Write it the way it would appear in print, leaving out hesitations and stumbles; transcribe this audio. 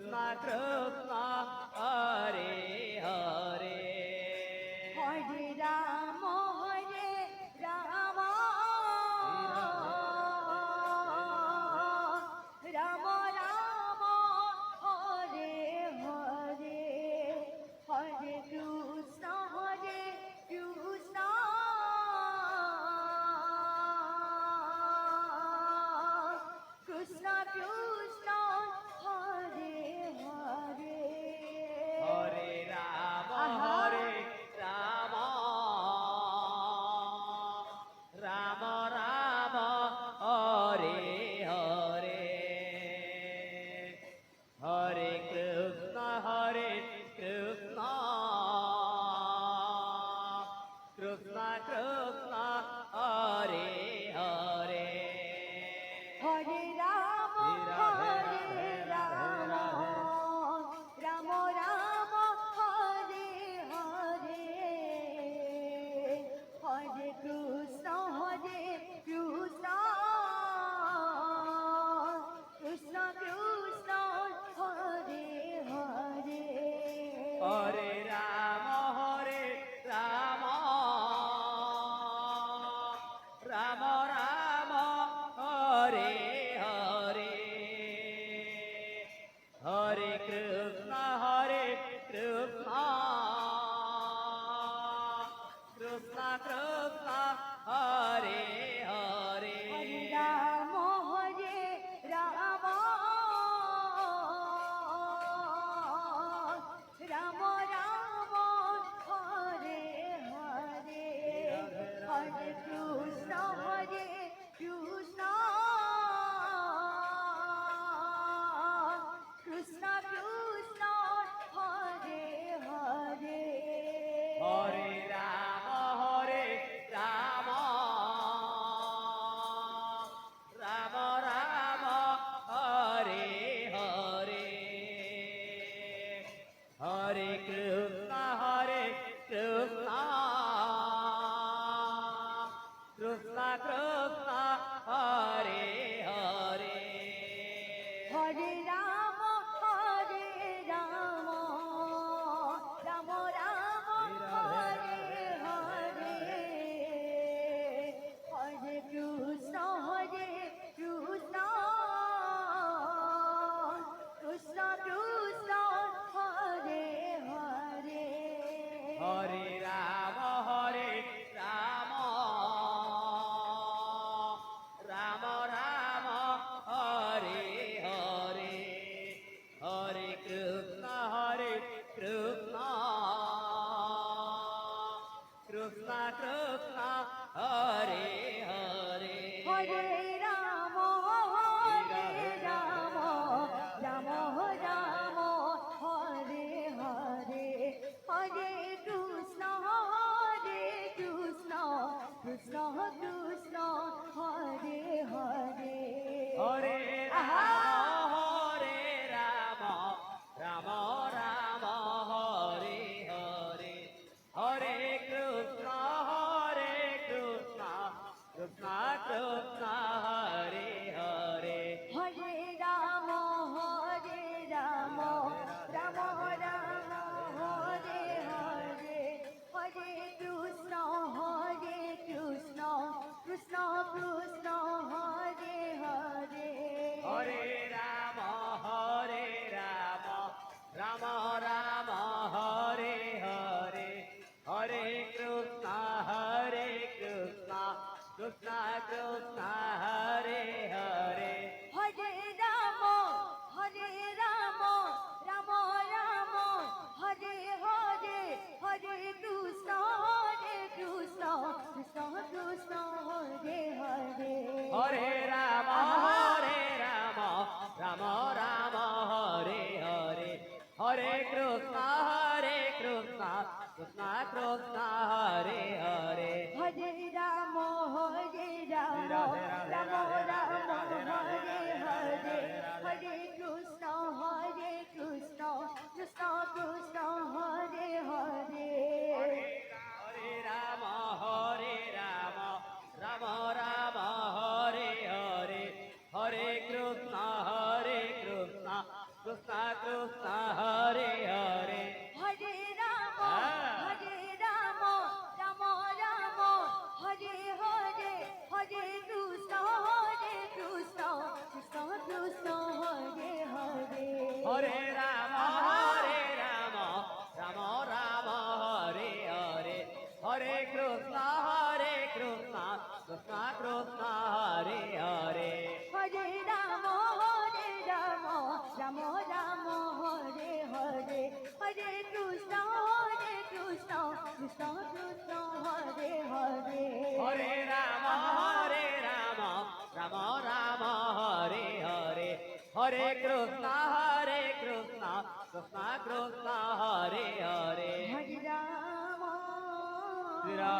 Krishna Krishna Hare Hare Hare Ram Ram Ram Ram Hare Hare Hare Krishna Krishna Krishna Krishna Hare Hare Hare Ram Hare Ram Ram Ram Hare Hare Hare Krishna Krishna Krishna Hare Hare Hare Ram Ram Ram Hare Hare Hare Krishna Krishna Krishna Krishna Hare Hare Hare Ram Ram Ram Ram Hare Hare Hare Krishna Krishna Krishna Krishna Hare Hare Ram Ram Ram Ram Hare Hare Hare Krishna Krishna Krishna Krishna Hare Hare Hare Ram Ram Ram Ram Hare Hare Hare Krishna Krishna Krishna Krishna Hare Hare Hare Ram Ram Ram Hare Hare Hare Krishna Krishna Krishna Krishna Hare Hare Hare Ram Ram Ram Ram Hare Hare Hare Krishna Krishna Krishna Krishna Hare Hare Hare Ram Ram Ram Ram Hare Hare Hare Krishna Krishna Krishna Krishna Hare Hare Hare Ram Ram Ram Hare Hare Hare Krishna Krishna Krishna Krishna Hare Hare Hare Ram Ram Ram Ram Hare Hare Hare Krishna Krishna Krishna Krishna Hare Hare Hare Ram Ram Ram Ram Hare Hare Hare Krishna Krishna Krishna Krishna Hare Hare Hare Ram Ram Ram Ram Hare Hare Hare Krishna Krishna Krishna Krishna Hare Hare Hare Ram Ram Ram Ram Hare Hare Hare Krishna Krishna Krishna Krishna Hare Hare Hare Ram Ram Ram Ram Hare Hare Hare Krishna Krishna Krishna Krishna Hare Hare Hare Ram Ram Ram Hare Hare Hare Krishna Krishna Krishna Krishna Hare Hare Hare Ram Hare Ram Ram Ram Hare Hare Hare Krishna Krishna Krishna Hare Hare Hare Ram Ram Ram Hare Hare Hare Krishna Krishna Krishna Hare Hare Hare Ram Ram Ram Hare Hare Hare Krishna Krishna Krishna Krishna Hare Hare Hare Ram Ram Ram Hare Hare Hare Krishna Krishna Krishna Krishna Hare Hare Hare Ram Shri Radhe